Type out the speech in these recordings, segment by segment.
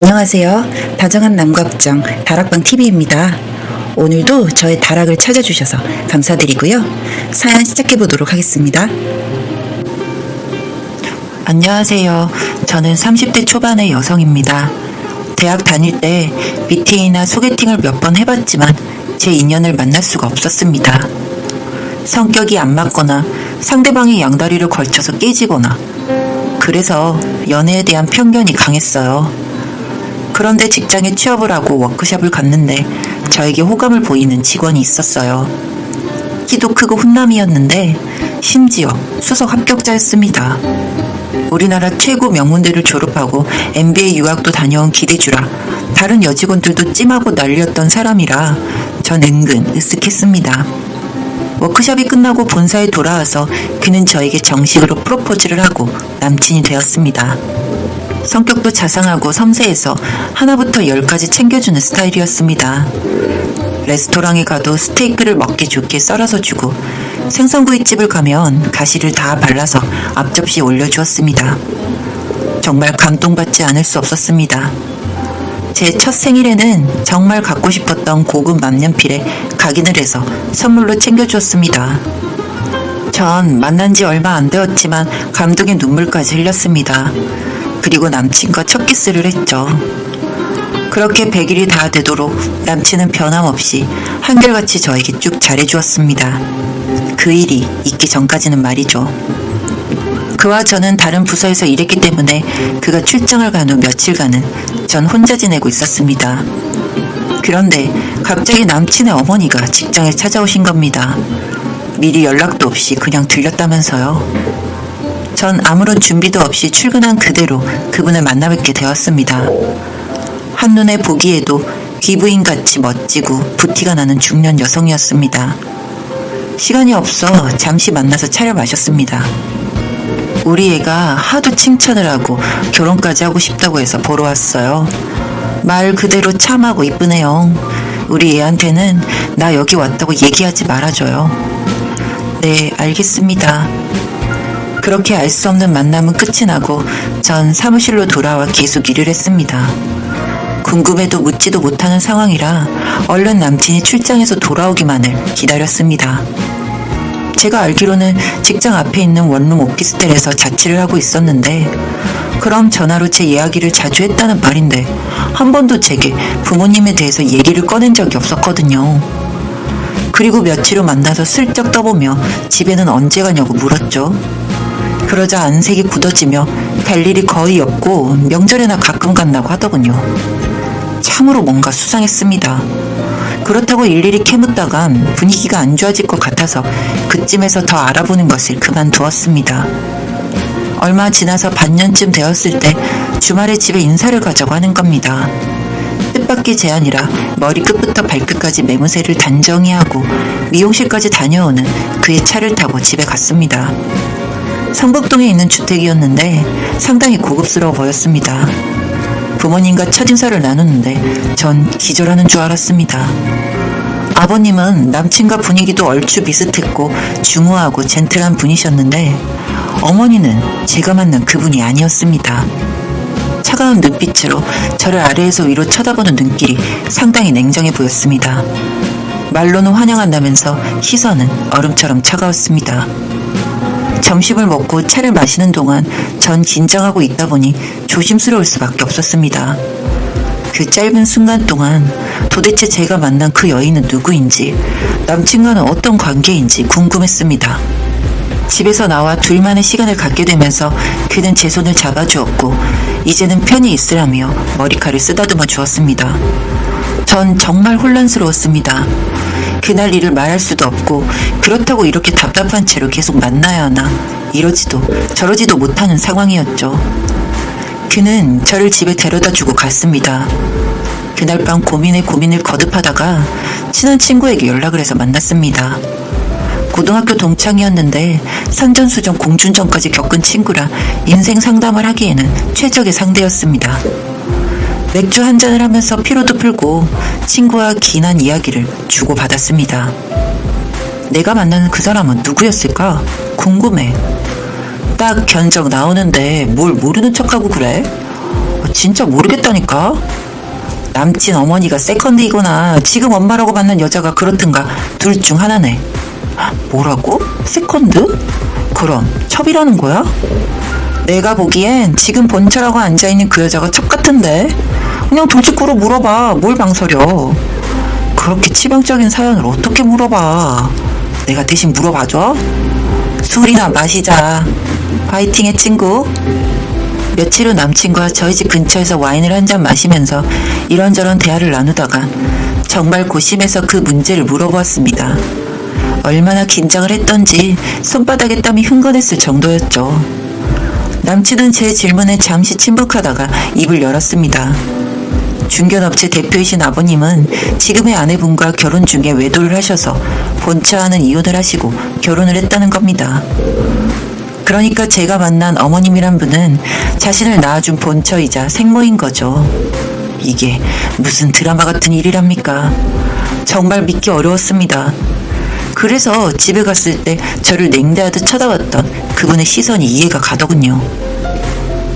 안녕하세요. 다정한 남각정 다락방 TV입니다. 오늘도 저의 다락을 찾아주셔서 감사드리고요. 사연 시작해 보도록 하겠습니다. 안녕하세요. 저는 30대 초반의 여성입니다. 대학 다닐 때 미팅이나 소개팅을 몇 번 해봤지만 제 인연을 만날 수가 없었습니다. 성격이 안 맞거나 상대방이 양다리를 걸쳐서 깨지거나 그래서 연애에 대한 편견이 강했어요. 그런데 직장에 취업을 하고 워크숍을 갔는데 저에게 호감을 보이는 직원이 있었어요. 키도 크고 훈남이었는데 심지어 수석 합격자였습니다. 우리나라 최고 명문대를 졸업하고 MBA 유학도 다녀온 기대주라 다른 여직원들도 찜하고 난리였던 사람이라 전 은근 으쓱했습니다. 워크숍이 끝나고 본사에 돌아와서 그는 저에게 정식으로 프로포즈를 하고 남친이 되었습니다. 성격도 자상하고 섬세해서 하나부터 10까지 챙겨주는 스타일이었습니다. 레스토랑에 가도 스테이크를 먹기 좋게 썰어서 주고 생선구이집을 가면 가시를 다 발라서 앞접시에 올려주었습니다. 정말 감동받지 않을 수 없었습니다. 제 첫 생일에는 정말 갖고 싶었던 고급 만년필에 각인을 해서 선물로 챙겨주었습니다. 전 만난 지 얼마 안 되었지만 감동의 눈물까지 흘렸습니다. 그리고 남친과 첫 키스를 했죠. 그렇게 100일이 다 되도록 남친은 변함없이 한결같이 저에게 쭉 잘해주었습니다. 그 일이 있기 전까지는 말이죠. 그와 저는 다른 부서에서 일했기 때문에 그가 출장을 간 후 며칠간은 전 혼자 지내고 있었습니다. 그런데 갑자기 남친의 어머니가 직장에 찾아오신 겁니다. 미리 연락도 없이 그냥 들렸다면서요. 전 아무런 준비도 없이 출근한 그대로 그분을 만나뵙게 되었습니다. 한눈에 보기에도 귀부인같이 멋지고 부티가 나는 중년 여성이었습니다. 시간이 없어 잠시 만나서 차를 마셨습니다. 우리 애가 하도 칭찬을 하고 결혼까지 하고 싶다고 해서 보러 왔어요. 말 그대로 참하고 이쁘네요. 우리 애한테는 나 여기 왔다고 얘기하지 말아줘요. 네, 알겠습니다. 그렇게 알 수 없는 만남은 끝이 나고 전 사무실로 돌아와 계속 일을 했습니다. 궁금해도 묻지도 못하는 상황이라 얼른 남친이 출장에서 돌아오기만을 기다렸습니다. 제가 알기로는 직장 앞에 있는 원룸 오피스텔에서 자취를 하고 있었는데 그럼 전화로 제 이야기를 자주 했다는 말인데 한 번도 제게 부모님에 대해서 얘기를 꺼낸 적이 없었거든요. 그리고 며칠 후 만나서 슬쩍 떠보며 집에는 언제 가냐고 물었죠. 그러자 안색이 굳어지며 갈 일이 거의 없고 명절에나 가끔 간다고 하더군요. 참으로 뭔가 수상했습니다. 그렇다고 일일이 캐묻다간 분위기가 안 좋아질 것 같아서 그쯤에서 더 알아보는 것을 그만두었습니다. 얼마 지나서 반년쯤 되었을 때 주말에 집에 인사를 가자고 하는 겁니다. 뜻밖의 제안이라 머리끝부터 발끝까지 매무새를 단정히 하고 미용실까지 다녀오는 그의 차를 타고 집에 갔습니다. 성북동에 있는 주택이었는데 상당히 고급스러워 보였습니다. 부모님과 첫인사를 나누는데 전 기절하는 줄 알았습니다. 아버님은 남친과 분위기도 얼추 비슷했고 중후하고 젠틀한 분이셨는데 어머니는 제가 만난 그분이 아니었습니다. 차가운 눈빛으로 저를 아래에서 위로 쳐다보는 눈길이 상당히 냉정해 보였습니다. 말로는 환영한다면서 시선은 얼음처럼 차가웠습니다. 점심을 먹고 차를 마시는 동안 전 긴장하고 있다 보니 조심스러울 수밖에 없었습니다. 그 짧은 순간 동안 도대체 제가 만난 그 여인은 누구인지 남친과는 어떤 관계인지 궁금했습니다. 집에서 나와 둘만의 시간을 갖게 되면서 그는 제 손을 잡아주었고 이제는 편히 있으라며 머리칼을 쓰다듬어 주었습니다. 전 정말 혼란스러웠습니다. 그날 일을 말할 수도 없고 그렇다고 이렇게 답답한 채로 계속 만나야 하나 이러지도 저러지도 못하는 상황이었죠. 그는 저를 집에 데려다 주고 갔습니다. 그날 밤 고민을 거듭하다가 친한 친구에게 연락을 해서 만났습니다. 고등학교 동창이었는데 산전수전 공준전까지 겪은 친구라 인생 상담을 하기에는 최적의 상대였습니다. 맥주 한 잔을 하면서 피로도 풀고 친구와 긴한 이야기를 주고받았습니다. 내가 만나는 그 사람은 누구였을까? 궁금해. 딱 견적 나오는데 뭘 모르는 척하고 그래? 진짜 모르겠다니까. 남친 어머니가 세컨드이거나 지금 엄마라고 받는 여자가 그렇든가 둘 중 하나네. 뭐라고? 세컨드? 그럼 첩이라는 거야? 내가 보기엔 지금 본처라고 앉아있는 그 여자가 첩 같은데. 그냥 돌직구로 물어봐. 뭘 망설여. 그렇게 치명적인 사연을 어떻게 물어봐. 내가 대신 물어봐줘. 술이나 마시자. 파이팅해 친구. 며칠 후 남친과 저희 집 근처에서 와인을 한 잔 마시면서 이런저런 대화를 나누다가 정말 고심해서 그 문제를 물어보았습니다. 얼마나 긴장을 했던지 손바닥에 땀이 흥건했을 정도였죠. 남친은 제 질문에 잠시 침묵하다가 입을 열었습니다. 중견업체 대표이신 아버님은 지금의 아내분과 결혼 중에 외도를 하셔서 본처와는 이혼을 하시고 결혼을 했다는 겁니다. 그러니까 제가 만난 어머님이란 분은 자신을 낳아준 본처이자 생모인 거죠. 이게 무슨 드라마 같은 일이랍니까? 정말 믿기 어려웠습니다. 그래서 집에 갔을 때 저를 냉대하듯 쳐다봤던 그분의 시선이 이해가 가더군요.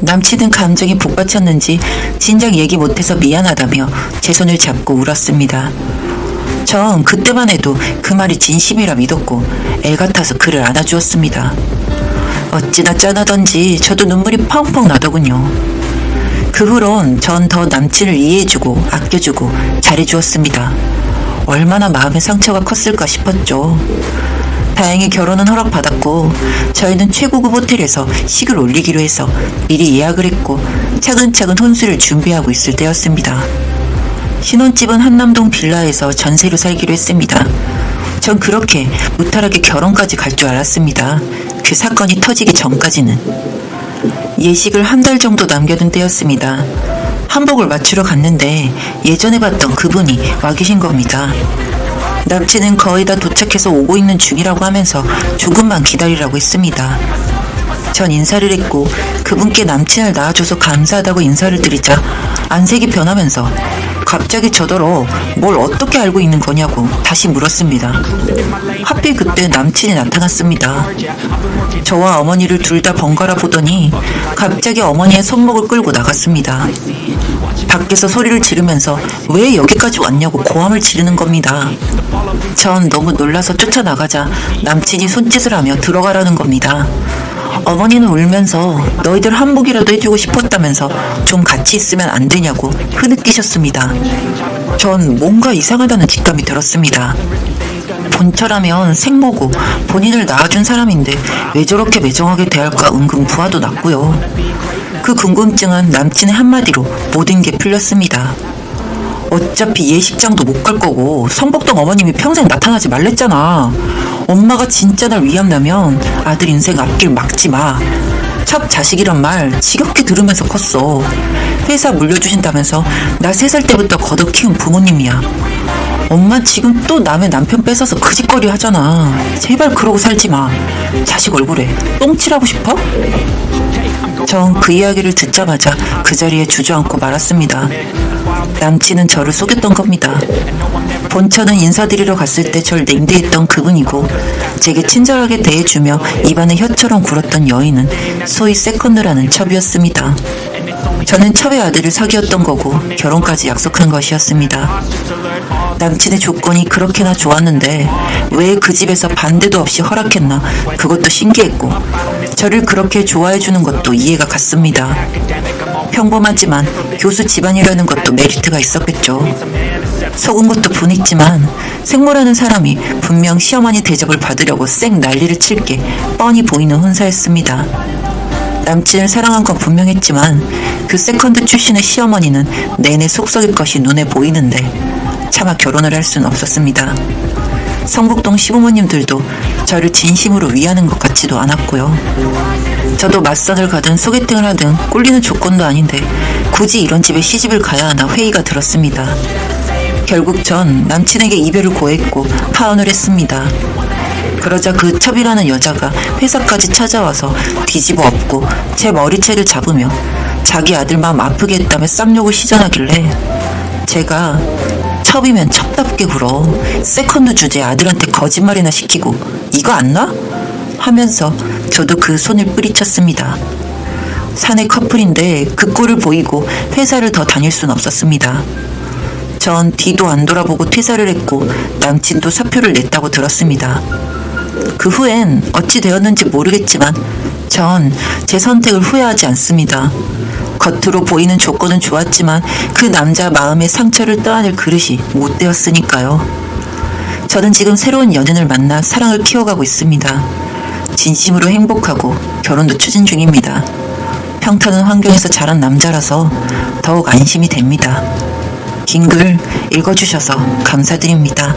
남친은 감정이 북받쳤는지 진작 얘기 못해서 미안하다며 제 손을 잡고 울었습니다. 전 그때만 해도 그 말이 진심이라 믿었고 애같아서 그를 안아주었습니다. 어찌나 짠하던지 저도 눈물이 펑펑 나더군요. 그 후론 전 더 남친을 이해해주고 아껴주고 잘해주었습니다. 얼마나 마음의 상처가 컸을까 싶었죠. 다행히 결혼은 허락받았고 저희는 최고급 호텔에서 식을 올리기로 해서 미리 예약을 했고 차근차근 혼수를 준비하고 있을 때였습니다. 신혼집은 한남동 빌라에서 전세로 살기로 했습니다. 전 그렇게 무탈하게 결혼까지 갈 줄 알았습니다. 그 사건이 터지기 전까지는. 예식을 한 달 정도 남겨둔 때였습니다. 한복을 맞추러 갔는데 예전에 봤던 그분이 와 계신 겁니다. 남친은 거의 다 도착해서 오고 있는 중이라고 하면서 조금만 기다리라고 했습니다. 전 인사를 했고 그분께 남친을 낳아줘서 감사하다고 인사를 드리자 안색이 변하면서 갑자기 저더러 뭘 어떻게 알고 있는 거냐고 다시 물었습니다. 하필 그때 남친이 나타났습니다. 저와 어머니를 둘 다 번갈아 보더니 갑자기 어머니의 손목을 끌고 나갔습니다. 밖에서 소리를 지르면서 왜 여기까지 왔냐고 고함을 지르는 겁니다. 전 너무 놀라서 쫓아나가자 남친이 손짓을 하며 들어가라는 겁니다. 어머니는 울면서 너희들 한복이라도 해주고 싶었다면서 좀 같이 있으면 안 되냐고 흐느끼셨습니다. 전 뭔가 이상하다는 직감이 들었습니다. 본처라면 생모고 본인을 낳아준 사람인데 왜 저렇게 매정하게 대할까 은근 부화도 났고요. 그 궁금증은 남친의 한마디로 모든 게 풀렸습니다. 어차피 예식장도 못 갈 거고 성복동 어머님이 평생 나타나지 말랬잖아. 엄마가 진짜 날 위암나면 아들 인생 앞길 막지 마. 첩 자식이란 말 지겹게 들으면서 컸어. 회사 물려주신다면서 나 3살 때부터 거둬 키운 부모님이야. 엄마 지금 또 남의 남편 뺏어서 그 짓거리 하잖아. 제발 그러고 살지 마. 자식 얼굴에 똥칠하고 싶어? 전 그 이야기를 듣자마자 그 자리에 주저앉고 말았습니다. 남친은 저를 속였던 겁니다. 본처는 인사드리러 갔을 때 절 냉대했던 그분이고 제게 친절하게 대해주며 입안에 혀처럼 굴었던 여인은 소위 세컨드라는 첩이었습니다. 저는 첩의 아들을 사귀었던 거고 결혼까지 약속한 것이었습니다. 남친의 조건이 그렇게나 좋았는데 왜 그 집에서 반대도 없이 허락했나 그것도 신기했고 저를 그렇게 좋아해주는 것도 이해가 갔습니다. 평범하지만 교수 집안이라는 것도 메리트가 있었겠죠. 속은 것도 분있지만 생모라는 사람이 분명 시어머니 대접을 받으려고 쌩 난리를 칠 게 뻔히 보이는 혼사였습니다. 남친을 사랑한 건 분명했지만 그 세컨드 출신의 시어머니는 내내 속썩일 것이 눈에 보이는데 차마 결혼을 할 수는 없었습니다. 성북동 시부모님들도 저를 진심으로 위하는 것 같지도 않았고요. 저도 맞선을 가든 소개팅을 하든 꼴리는 조건도 아닌데 굳이 이런 집에 시집을 가야 하나 회의가 들었습니다. 결국 전 남친에게 이별을 고했고 파혼을 했습니다. 그러자 그 첩이라는 여자가 회사까지 찾아와서 뒤집어 엎고 제 머리채를 잡으며 자기 아들 마음 아프게 했다며 쌍욕을 시전하길래 제가 첩이면 첩답게 굴어 세컨드 주제에 아들한테 거짓말이나 시키고 이거 안 놔? 하면서 저도 그 손을 뿌리쳤습니다. 사내 커플인데 그 꼴을 보이고 회사를 더 다닐 순 없었습니다. 전 뒤도 안 돌아보고 퇴사를 했고 남친도 사표를 냈다고 들었습니다. 그 후엔 어찌 되었는지 모르겠지만 전 제 선택을 후회하지 않습니다. 겉으로 보이는 조건은 좋았지만 그 남자 마음의 상처를 떠안을 그릇이 못 되었으니까요. 저는 지금 새로운 연인을 만나 사랑을 키워가고 있습니다. 진심으로 행복하고 결혼도 추진 중입니다. 평탄한 환경에서 자란 남자라서 더욱 안심이 됩니다. 긴 글 읽어주셔서 감사드립니다.